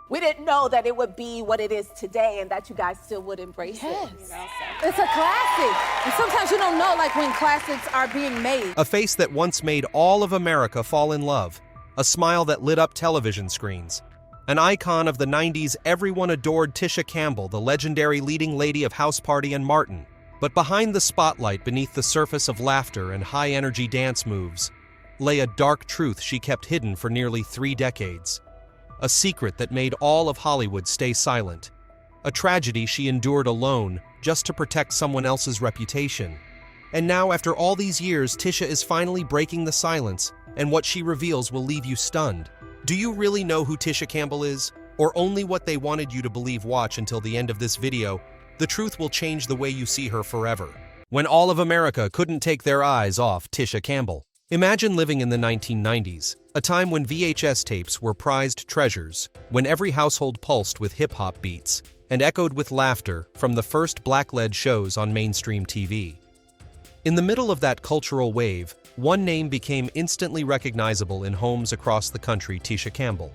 we didn't know that it would be what it is today and that you guys still would embrace it. It's a classic. And sometimes you don't know, like, when classics are being made. A face that once made all of America fall in love. A smile that lit up television screens. An icon of the 90s, everyone adored Tisha Campbell, the legendary leading lady of House Party and Martin. But behind the spotlight, beneath the surface of laughter and high-energy dance moves, lay a dark truth she kept hidden for nearly 3 decades. A secret that made all of Hollywood stay silent. A tragedy she endured alone, just to protect someone else's reputation. And now, after all these years, Tisha is finally breaking the silence, and what she reveals will leave you stunned. Do you really know who Tisha Campbell is? Or only what they wanted you to believe? Watch until the end of this video. The truth will change the way you see her forever. When all of America couldn't take their eyes off Tisha Campbell. Imagine living in the 1990s, a time when VHS tapes were prized treasures, when every household pulsed with hip-hop beats and echoed with laughter from the first black-led shows on mainstream TV. In the middle of that cultural wave, one name became instantly recognizable in homes across the country: Tisha Campbell.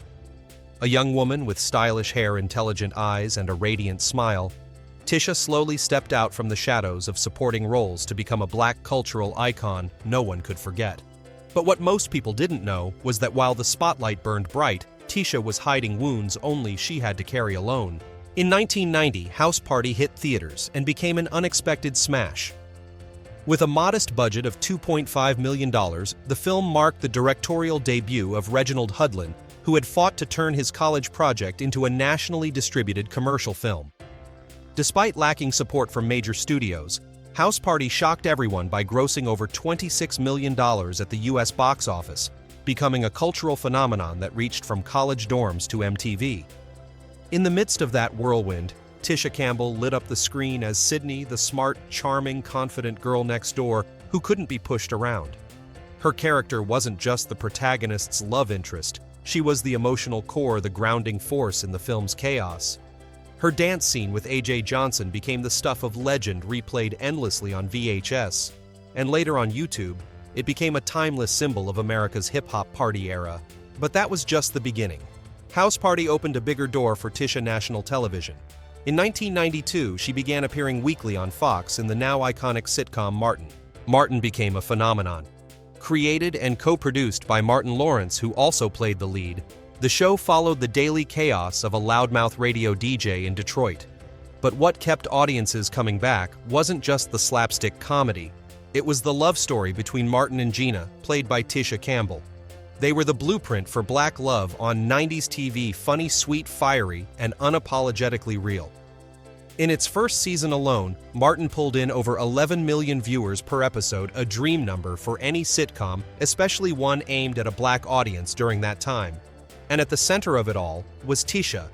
A young woman with stylish hair, intelligent eyes, and a radiant smile, Tisha slowly stepped out from the shadows of supporting roles to become a black cultural icon no one could forget. But what most people didn't know was that while the spotlight burned bright, Tisha was hiding wounds only she had to carry alone. In 1990, House Party hit theaters and became an unexpected smash. With a modest budget of $2.5 million, the film marked the directorial debut of Reginald Hudlin, who had fought to turn his college project into a nationally distributed commercial film. Despite lacking support from major studios, House Party shocked everyone by grossing over $26 million at the US box office, becoming a cultural phenomenon that reached from college dorms to MTV. In the midst of that whirlwind, Tisha Campbell lit up the screen as Sydney, the smart, charming, confident girl next door who couldn't be pushed around. Her character wasn't just the protagonist's love interest, she was the emotional core, the grounding force in the film's chaos. Her dance scene with AJ Johnson became the stuff of legend, replayed endlessly on VHS. And later on YouTube, it became a timeless symbol of America's hip-hop party era. But that was just the beginning. House Party opened a bigger door for Tisha national television. In 1992, she began appearing weekly on Fox in the now iconic sitcom Martin. Martin became a phenomenon. Created and co-produced by Martin Lawrence, who also played the lead, the show followed the daily chaos of a loudmouth radio DJ in Detroit. But what kept audiences coming back wasn't just the slapstick comedy. It was the love story between Martin and Gina, played by Tisha Campbell. They were the blueprint for black love on 90s TV, funny, sweet, fiery, and unapologetically real. In its first season alone, Martin pulled in over 11 million viewers per episode, a dream number for any sitcom, especially one aimed at a black audience during that time. And at the center of it all was Tisha,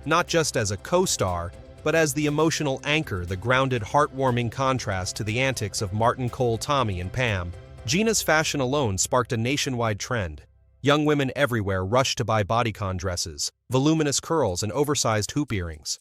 not just as a co-star, but as the emotional anchor, the grounded, heartwarming contrast to the antics of Martin, Cole, Tommy, and Pam. Gina's fashion alone sparked a nationwide trend. Young women everywhere rushed to buy bodycon dresses, voluminous curls, and oversized hoop earrings.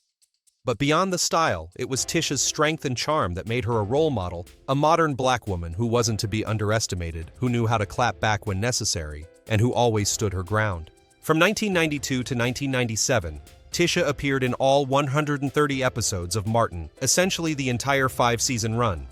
But beyond the style, it was Tisha's strength and charm that made her a role model, a modern black woman who wasn't to be underestimated, who knew how to clap back when necessary, and who always stood her ground. From 1992 to 1997, Tisha appeared in all 130 episodes of Martin, essentially the entire 5-season run.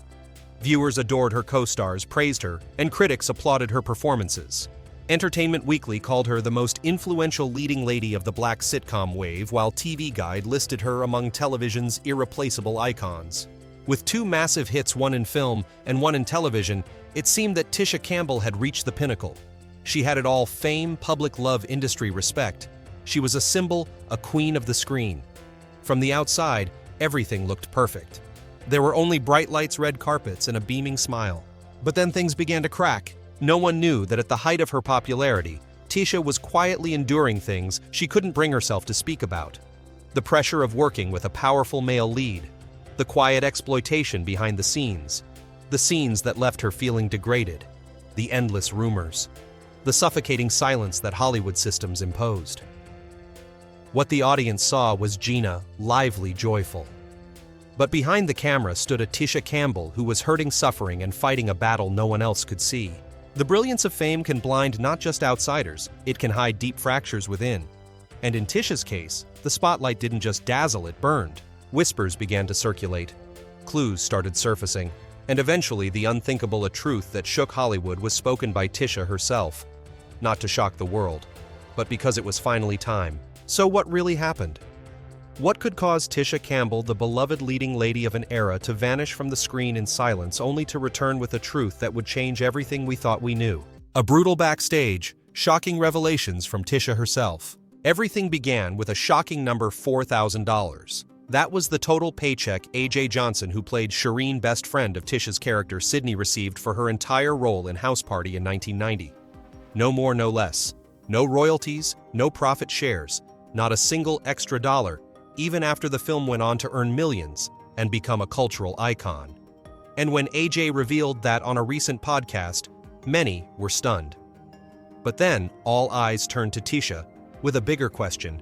Viewers adored her co-stars, praised her, and critics applauded her performances. Entertainment Weekly called her the most influential leading lady of the black sitcom wave, while TV Guide listed her among television's irreplaceable icons. With 2 massive hits, one in film and one in television, it seemed that Tisha Campbell had reached the pinnacle. She had it all: fame, public love, industry respect. She was a symbol, a queen of the screen. From the outside, everything looked perfect. There were only bright lights, red carpets, and a beaming smile. But then things began to crack. No one knew that at the height of her popularity, Tisha was quietly enduring things she couldn't bring herself to speak about. The pressure of working with a powerful male lead. The quiet exploitation behind the scenes that left her feeling degraded. The endless rumors. The suffocating silence that Hollywood systems imposed. What the audience saw was Gina, lively, joyful. But behind the camera stood a Tisha Campbell who was hurting, suffering, and fighting a battle no one else could see. The brilliance of fame can blind not just outsiders, it can hide deep fractures within. And in Tisha's case, the spotlight didn't just dazzle, it burned. Whispers began to circulate. Clues started surfacing. And eventually, the unthinkable a truth that shook Hollywood was spoken by Tisha herself. Not to shock the world, but because it was finally time. So what really happened? What could cause Tisha Campbell, the beloved leading lady of an era, to vanish from the screen in silence only to return with a truth that would change everything we thought we knew? A brutal backstage, shocking revelations from Tisha herself. Everything began with a shocking number $4,000. That was the total paycheck A.J. Johnson, who played Shireen, best friend of Tisha's character Sydney, received for her entire role in House Party in 1990. No more, no less. No royalties, no profit shares, not a single extra dollar, even after the film went on to earn millions and become a cultural icon. And when AJ revealed that on a recent podcast, many were stunned. But then, all eyes turned to Tisha with a bigger question.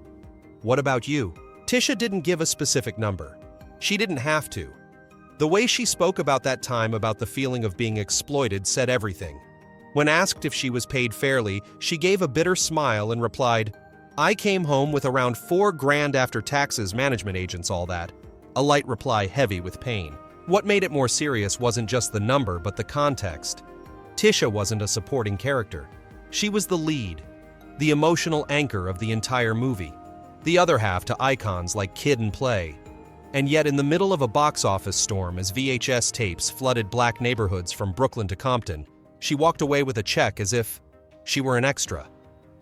What about you? Tisha didn't give a specific number. She didn't have to. The way she spoke about that time, about the feeling of being exploited, said everything. When asked if she was paid fairly, she gave a bitter smile and replied, "I came home with around $4,000 after taxes, management agents, all that." A light reply heavy with pain. What made it more serious wasn't just the number, but the context. Tisha wasn't a supporting character. She was the lead, the emotional anchor of the entire movie. The other half to icons like Kid and Play. And yet in the middle of a box office storm, as VHS tapes flooded black neighborhoods from Brooklyn to Compton, she walked away with a check as if she were an extra.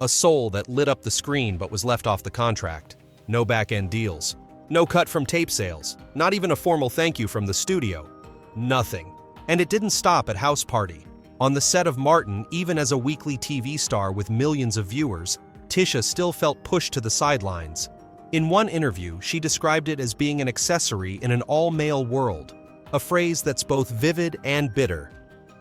A soul that lit up the screen but was left off the contract. No back-end deals. No cut from tape sales. Not even a formal thank you from the studio. Nothing. And it didn't stop at House Party. On the set of Martin, even as a weekly TV star with millions of viewers, Tisha still felt pushed to the sidelines. In one interview, she described it as being an accessory in an all-male world, a phrase that's both vivid and bitter.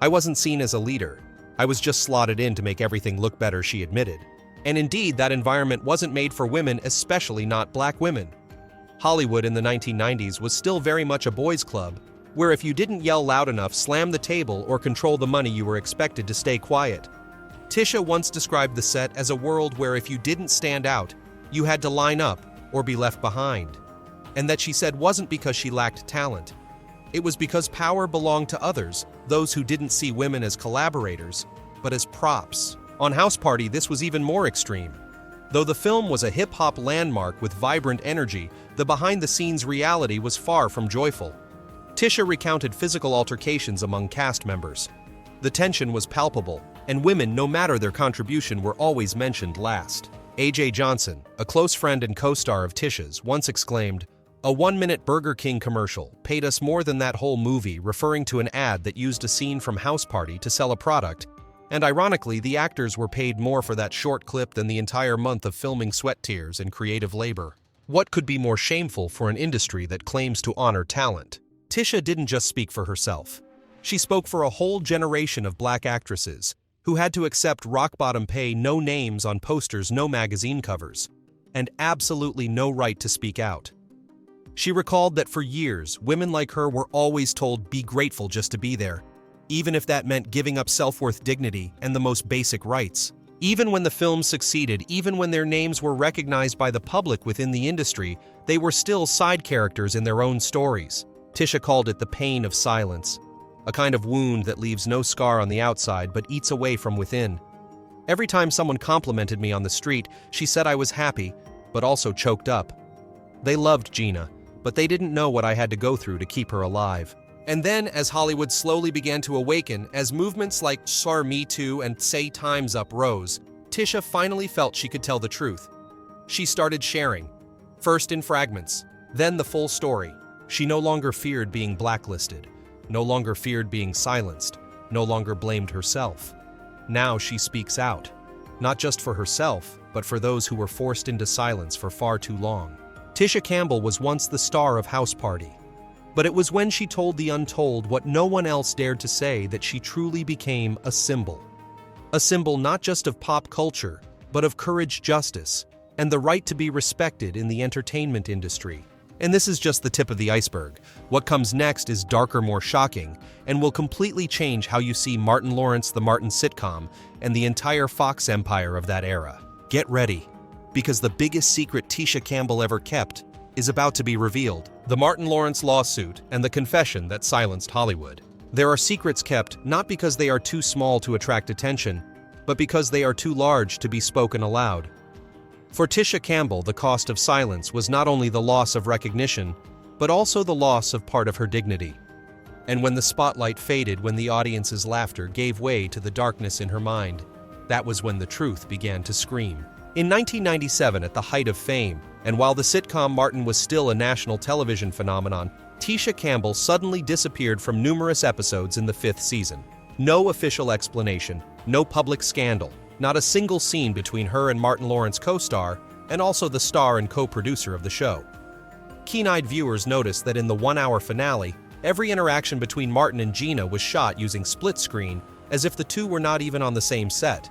"I wasn't seen as a leader. I was just slotted in to make everything look better," she admitted. And indeed, that environment wasn't made for women, especially not black women. Hollywood in the 1990s was still very much a boys' club, where if you didn't yell loud enough, slam the table, or control the money, you were expected to stay quiet. Tisha once described the set as a world where if you didn't stand out, you had to line up or be left behind. And that, she said, wasn't because she lacked talent. It was because power belonged to others, those who didn't see women as collaborators, but as props. On House Party, this was even more extreme. Though the film was a hip-hop landmark with vibrant energy, the behind-the-scenes reality was far from joyful. Tisha recounted physical altercations among cast members. The tension was palpable, and women, no matter their contribution, were always mentioned last. A.J. Johnson, a close friend and co-star of Tisha's, once exclaimed, "A 1-minute Burger King commercial paid us more than that whole movie," referring to an ad that used a scene from House Party to sell a product. And ironically, the actors were paid more for that short clip than the entire month of filming, sweat, tears, and creative labor. What could be more shameful for an industry that claims to honor talent? Tisha didn't just speak for herself. She spoke for a whole generation of black actresses who had to accept rock-bottom pay, no names on posters, no magazine covers, and absolutely no right to speak out. She recalled that for years, women like her were always told, "Be grateful just to be there," even if that meant giving up self-worth, dignity, and the most basic rights. Even when the film succeeded, even when their names were recognized by the public within the industry, they were still side characters in their own stories. Tisha called it the pain of silence, a kind of wound that leaves no scar on the outside but eats away from within. Every time someone complimented me on the street, she said I was happy, but also choked up. They loved Gina, but they didn't know what I had to go through to keep her alive. And then, as Hollywood slowly began to awaken, as movements like SAR Me Too and Say Time's Up rose, Tisha finally felt she could tell the truth. She started sharing, first in fragments, then the full story. She no longer feared being blacklisted, no longer feared being silenced, no longer blamed herself. Now she speaks out, not just for herself, but for those who were forced into silence for far too long. Tisha Campbell was once the star of House Party, but it was when she told the untold what no one else dared to say that she truly became a symbol. A symbol not just of pop culture, but of courage, justice, and the right to be respected in the entertainment industry. And this is just the tip of the iceberg. What comes next is darker, more shocking, and will completely change how you see Martin Lawrence, the Martin sitcom, and the entire Fox empire of that era. Get ready. because the biggest secret Tisha Campbell ever kept is about to be revealed. The Martin Lawrence lawsuit and the confession that silenced Hollywood. There are secrets kept not because they are too small to attract attention, but because they are too large to be spoken aloud. For Tisha Campbell, the cost of silence was not only the loss of recognition, but also the loss of part of her dignity. And when the spotlight faded, when the audience's laughter gave way to the darkness in her mind, that was when the truth began to scream. In 1997, at the height of fame, and while the sitcom Martin was still a national television phenomenon, Tisha Campbell suddenly disappeared from numerous episodes in the 5th season. No official explanation, no public scandal, not a single scene between her and Martin Lawrence co-star, and also the star and co-producer of the show. Keen-eyed viewers noticed that in the 1-hour finale, every interaction between Martin and Gina was shot using split screen, as if the two were not even on the same set.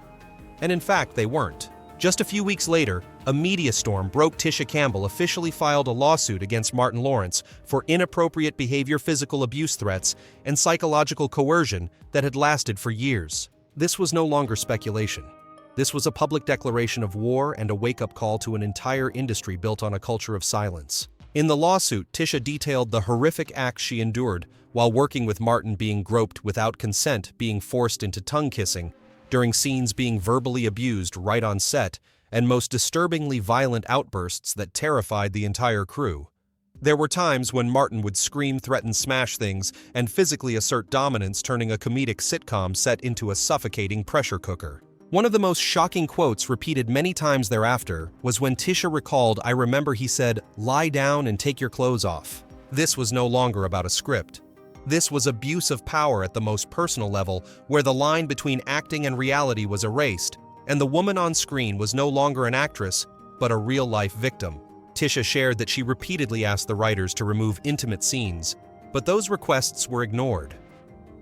And in fact, they weren't. Just a few weeks later, a media storm broke. Tisha Campbell officially filed a lawsuit against Martin Lawrence for inappropriate behavior, physical abuse threats, and psychological coercion that had lasted for years. This was no longer speculation. This was a public declaration of war and a wake-up call to an entire industry built on a culture of silence. In the lawsuit, Tisha detailed the horrific acts she endured while working with Martin, being groped without consent, being forced into tongue-kissing, during scenes being verbally abused right on set, and most disturbingly violent outbursts that terrified the entire crew. There were times when Martin would scream, threaten, smash things, and physically assert dominance, turning a comedic sitcom set into a suffocating pressure cooker. One of the most shocking quotes, repeated many times thereafter, was when Tisha recalled, "I remember he said, 'Lie down and take your clothes off.'" This was no longer about a script. This was abuse of power at the most personal level, where the line between acting and reality was erased, and the woman on screen was no longer an actress, but a real-life victim. Tisha shared that she repeatedly asked the writers to remove intimate scenes, but those requests were ignored.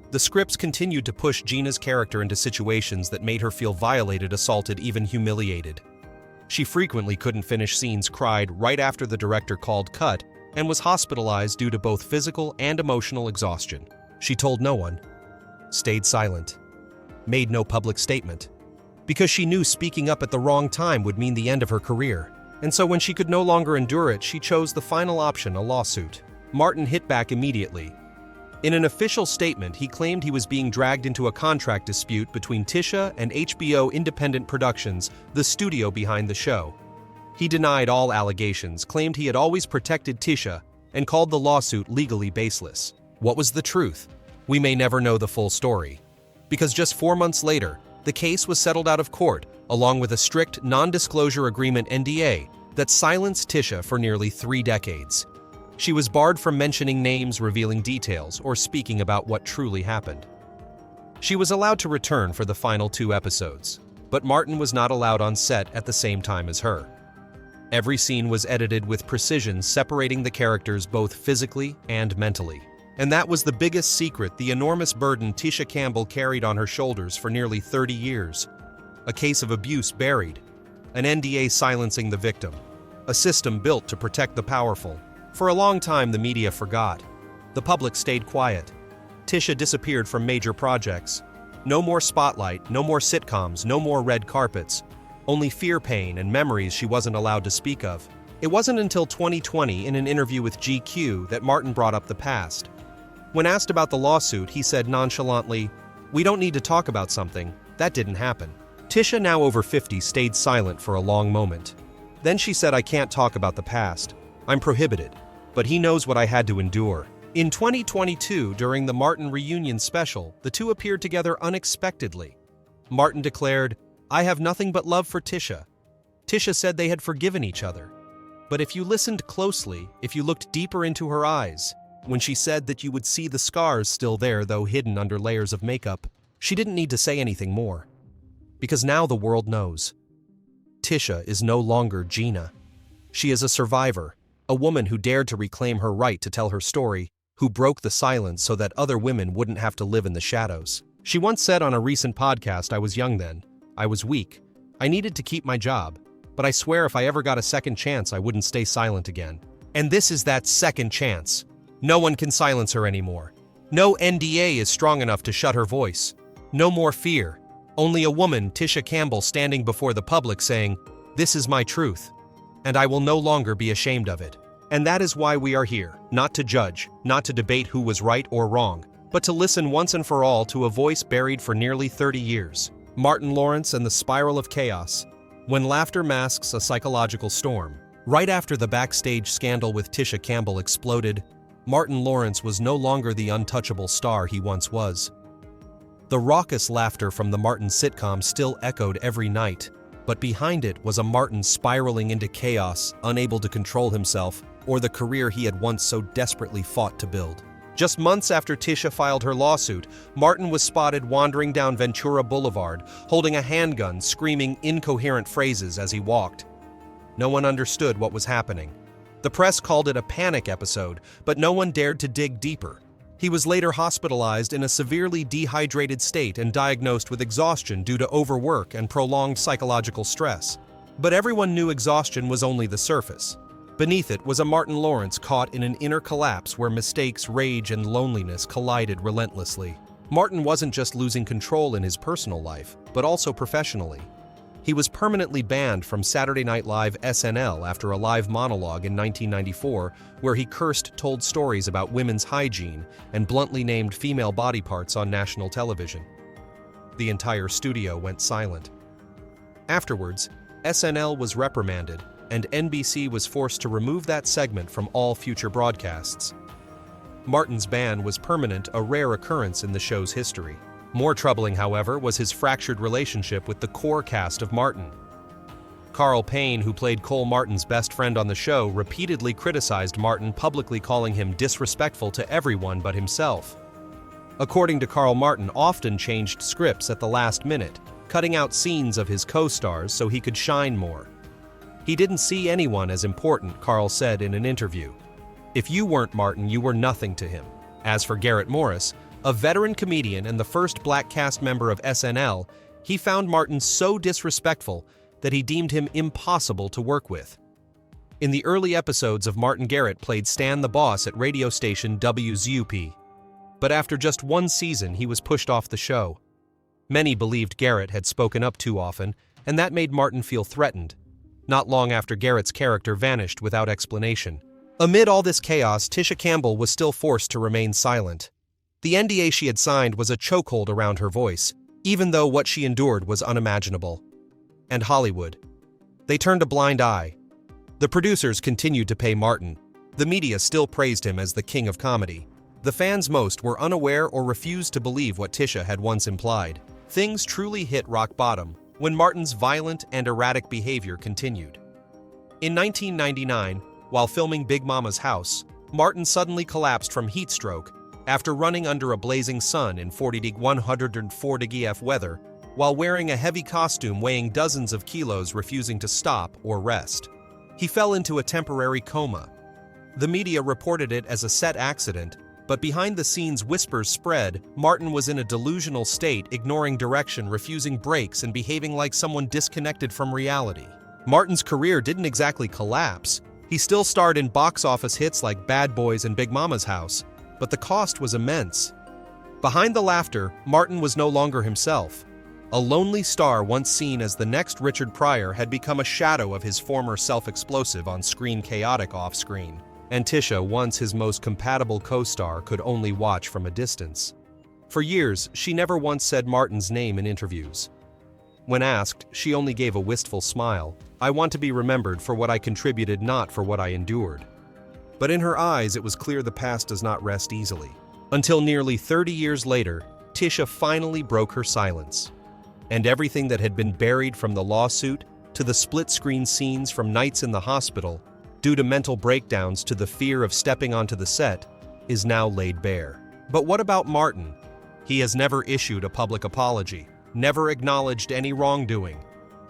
The scripts continued to push Gina's character into situations that made her feel violated, assaulted, even humiliated. She frequently couldn't finish scenes, cried right after the director called cut, and was hospitalized due to both physical and emotional exhaustion. She told no one, stayed silent, made no public statement, because she knew speaking up at the wrong time would mean the end of her career. And so when she could no longer endure it, she chose the final option, a lawsuit. Martin hit back immediately. In an official statement, he claimed he was being dragged into a contract dispute between Tisha and HBO Independent Productions, the studio behind the show. He denied all allegations, claimed he had always protected Tisha, and called the lawsuit legally baseless. What was the truth? We may never know the full story. Because just 4 months later, the case was settled out of court, along with a strict non-disclosure agreement (NDA) that silenced Tisha for nearly 3 decades. She was barred from mentioning names, revealing details, or speaking about what truly happened. She was allowed to return for the final 2 episodes, but Martin was not allowed on set at the same time as her. Every scene was edited with precision, separating the characters both physically and mentally. And that was the biggest secret, the enormous burden Tisha Campbell carried on her shoulders for nearly 30 years. A case of abuse buried, an NDA silencing the victim, a system built to protect the powerful. For a long time, the media forgot. The public stayed quiet. Tisha disappeared from major projects. No more spotlight, no more sitcoms, no more red carpets. Only fear, pain, and memories she wasn't allowed to speak of. It wasn't until 2020, in an interview with GQ, that Martin brought up the past. When asked about the lawsuit, he said nonchalantly, "We don't need to talk about something. That didn't happen." Tisha, now over 50, stayed silent for a long moment. Then she said, "I can't talk about the past. I'm prohibited. But he knows what I had to endure." In 2022, during the Martin reunion special, the two appeared together unexpectedly. Martin declared, "I have nothing but love for Tisha." Tisha said they had forgiven each other. But if you listened closely, if you looked deeper into her eyes, when she said that you would see the scars still there, though hidden under layers of makeup, she didn't need to say anything more. Because now the world knows. Tisha is no longer Gina. She is a survivor, a woman who dared to reclaim her right to tell her story, who broke the silence so that other women wouldn't have to live in the shadows. She once said on a recent podcast, "I was young then. I was weak. I needed to keep my job. But I swear if I ever got a second chance, I wouldn't stay silent again." And this is that second chance. No one can silence her anymore. No NDA is strong enough to shut her voice. No more fear. Only a woman, Tisha Campbell, standing before the public saying, This is my truth, and I will no longer be ashamed of it. And that is why we are here, not to judge, not to debate who was right or wrong, but to listen once and for all to a voice buried for nearly 30 years. Martin Lawrence and the Spiral of Chaos. When laughter masks a psychological storm. Right after the backstage scandal with Tisha Campbell exploded, Martin Lawrence was no longer the untouchable star he once was. The raucous laughter from the Martin sitcom still echoed every night, but behind it was a Martin spiraling into chaos, unable to control himself, or the career he had once so desperately fought to build. Just months after Tisha filed her lawsuit, Martin was spotted wandering down Ventura Boulevard, holding a handgun, screaming incoherent phrases as he walked. No one understood what was happening. The press called it a panic episode, but no one dared to dig deeper. He was later hospitalized in a severely dehydrated state and diagnosed with exhaustion due to overwork and prolonged psychological stress. But everyone knew exhaustion was only the surface. Beneath it was a Martin Lawrence caught in an inner collapse where mistakes, rage, and loneliness collided relentlessly. Martin wasn't just losing control in his personal life, but also professionally. He was permanently banned from Saturday Night Live SNL after a live monologue in 1994 where he told stories about women's hygiene and bluntly named female body parts on national television. The entire studio went silent. Afterwards, SNL was reprimanded, and NBC was forced to remove that segment from all future broadcasts. Martin's ban was permanent, a rare occurrence in the show's history. More troubling, however, was his fractured relationship with the core cast of Martin. Carl Payne, who played Cole Martin's best friend on the show, repeatedly criticized Martin, publicly calling him disrespectful to everyone but himself. According to Carl, Martin often changed scripts at the last minute, cutting out scenes of his co-stars so he could shine more. He didn't see anyone as important, Carl said in an interview. If you weren't Martin, you were nothing to him. As for Garrett Morris, a veteran comedian and the first black cast member of SNL, he found Martin so disrespectful that he deemed him impossible to work with. In the early episodes of Martin, Garrett played Stan the Boss at radio station WZUP. But after just one season, he was pushed off the show. Many believed Garrett had spoken up too often, and that made Martin feel threatened. Not long after, Garrett's character vanished without explanation. Amid all this chaos, Tisha Campbell was still forced to remain silent. The NDA she had signed was a chokehold around her voice, even though what she endured was unimaginable. And Hollywood. They turned a blind eye. The producers continued to pay Martin. The media still praised him as the king of comedy. The fans most were unaware or refused to believe what Tisha had once implied. Things truly hit rock bottom when Martin's violent and erratic behavior continued. In 1999, while filming Big Mama's House, Martin suddenly collapsed from heat stroke after running under a blazing sun in 104 F weather while wearing a heavy costume weighing dozens of kilos, refusing to stop or rest. He fell into a temporary coma. The media reported it as a set accident, but behind the scenes whispers spread Martin was in a delusional state, ignoring direction, refusing breaks, and behaving like someone disconnected from reality. Martin's career didn't exactly collapse. He still starred in box office hits like Bad Boys and Big Mama's House, but the cost was immense. Behind the laughter, Martin was no longer himself. A lonely star once seen as the next Richard Pryor had become a shadow of his former self-explosive on-screen chaotic off-screen, and Tisha, once his most compatible co-star, could only watch from a distance. For years, she never once said Martin's name in interviews. When asked, she only gave a wistful smile. "I want to be remembered for what I contributed, not for what I endured." But in her eyes, it was clear the past does not rest easily. Until nearly 30 years later, Tisha finally broke her silence. And everything that had been buried, from the lawsuit to the split-screen scenes from nights in the hospital, due to mental breakdowns to the fear of stepping onto the set, is now laid bare. But what about Martin? He has never issued a public apology, never acknowledged any wrongdoing.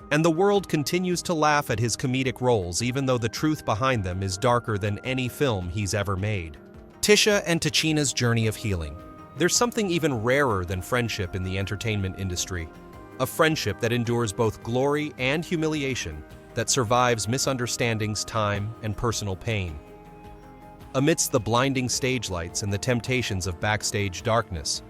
And the world continues to laugh at his comedic roles, even though the truth behind them is darker than any film he's ever made. Tisha and Tachina's journey of healing. There's something even rarer than friendship in the entertainment industry. A friendship that endures both glory and humiliation, that survives misunderstandings, time, and personal pain. Amidst the blinding stage lights and the temptations of backstage darkness,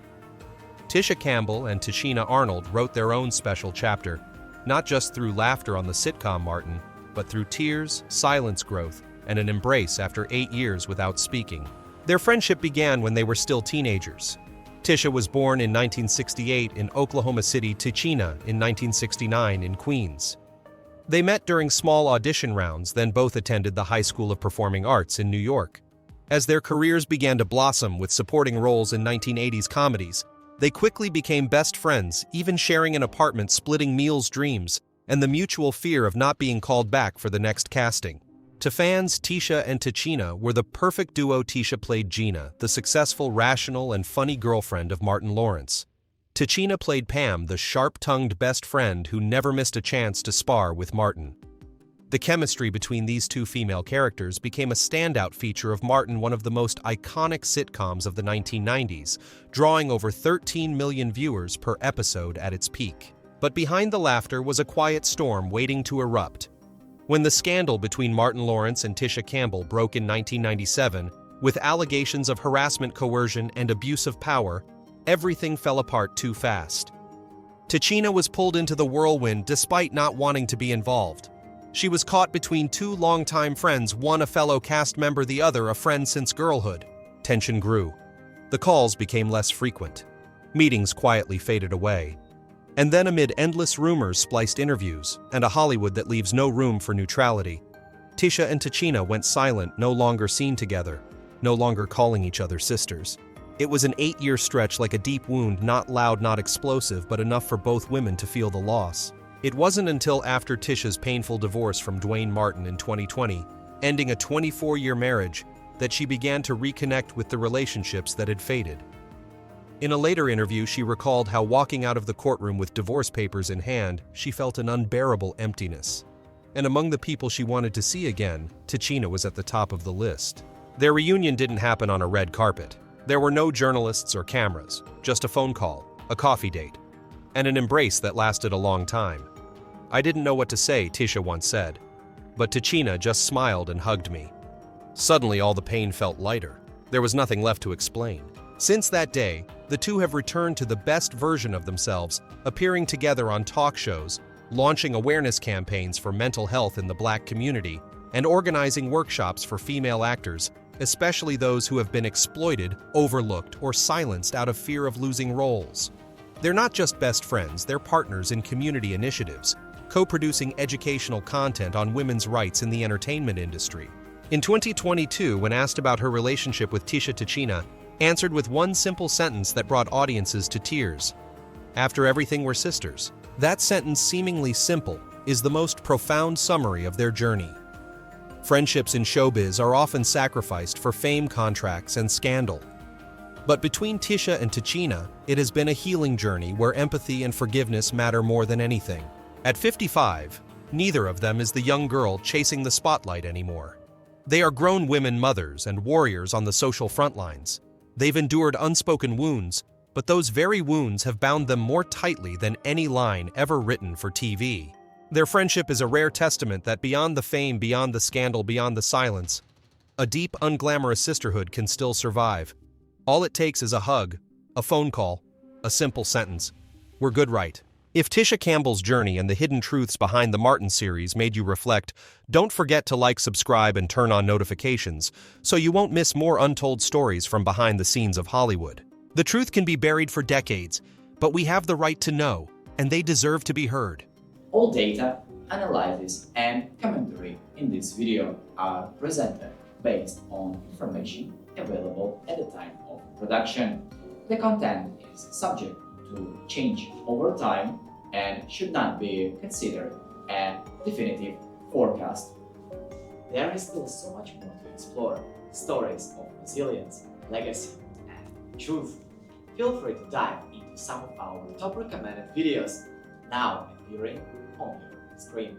Tisha Campbell and Tachina Arnold wrote their own special chapter, not just through laughter on the sitcom Martin, but through tears, silence growth, and an embrace after 8 years without speaking. Their friendship began when they were still teenagers. Tisha was born in 1968 in Oklahoma City, Tichina in 1969 in Queens. They met during small audition rounds, then both attended the High School of Performing Arts in New York. As their careers began to blossom with supporting roles in 1980s comedies, they quickly became best friends, even sharing an apartment, splitting meals, dreams, and the mutual fear of not being called back for the next casting. To fans, Tisha and Tichina were the perfect duo. Tisha played Gina, the successful, rational, and funny girlfriend of Martin Lawrence. Tichina played Pam, the sharp-tongued best friend who never missed a chance to spar with Martin. The chemistry between these two female characters became a standout feature of Martin, one of the most iconic sitcoms of the 1990s, drawing over 13 million viewers per episode at its peak. But behind the laughter was a quiet storm waiting to erupt. When the scandal between Martin Lawrence and Tisha Campbell broke in 1997, with allegations of harassment, coercion, and abuse of power, everything fell apart too fast. Tichina was pulled into the whirlwind despite not wanting to be involved. She was caught between two longtime friends, one a fellow cast member, the other a friend since girlhood. Tension grew. The calls became less frequent. Meetings quietly faded away. And then, amid endless rumors, spliced interviews, and a Hollywood that leaves no room for neutrality, Tisha and Tichina went silent, no longer seen together, no longer calling each other sisters. It was an 8-year stretch, like a deep wound, not loud, not explosive, but enough for both women to feel the loss. It wasn't until after Tisha's painful divorce from Dwayne Martin in 2020, ending a 24-year marriage, that she began to reconnect with the relationships that had faded. In a later interview, she recalled how, walking out of the courtroom with divorce papers in hand, she felt an unbearable emptiness. And among the people she wanted to see again, Tichina was at the top of the list. Their reunion didn't happen on a red carpet. There were no journalists or cameras, just a phone call, a coffee date, and an embrace that lasted a long time. "I didn't know what to say," Tisha once said, but Tichina just smiled and hugged me. Suddenly, all the pain felt lighter. There was nothing left to explain. Since that day, the two have returned to the best version of themselves, appearing together on talk shows, launching awareness campaigns for mental health in the Black community, and organizing workshops for female actors, especially those who have been exploited, overlooked, or silenced out of fear of losing roles. They're not just best friends, they're partners in community initiatives, co-producing educational content on women's rights in the entertainment industry. In 2022, when asked about her relationship with Tisha, Tichina answered with one simple sentence that brought audiences to tears. "After everything, we're sisters." That sentence, seemingly simple, is the most profound summary of their journey. Friendships in showbiz are often sacrificed for fame, contracts, and scandal. But between Tisha and Tichina, it has been a healing journey where empathy and forgiveness matter more than anything. At 55, neither of them is the young girl chasing the spotlight anymore. They are grown women, mothers, and warriors on the social front lines. They've endured unspoken wounds, but those very wounds have bound them more tightly than any line ever written for TV. Their friendship is a rare testament that beyond the fame, beyond the scandal, beyond the silence, a deep, unglamorous sisterhood can still survive. All it takes is a hug, a phone call, a simple sentence. We're good, right? If Tisha Campbell's journey and the hidden truths behind the Martin series made you reflect, don't forget to like, subscribe, and turn on notifications so you won't miss more untold stories from behind the scenes of Hollywood. The truth can be buried for decades, but we have the right to know, and they deserve to be heard. All data, analysis, and commentary in this video are presented based on information available at the time of production. The content is subject to change over time and should not be considered a definitive forecast. There is still so much more to explore: stories of resilience, legacy, and truth. Feel free to dive into some of our top recommended videos now appearing on your screen.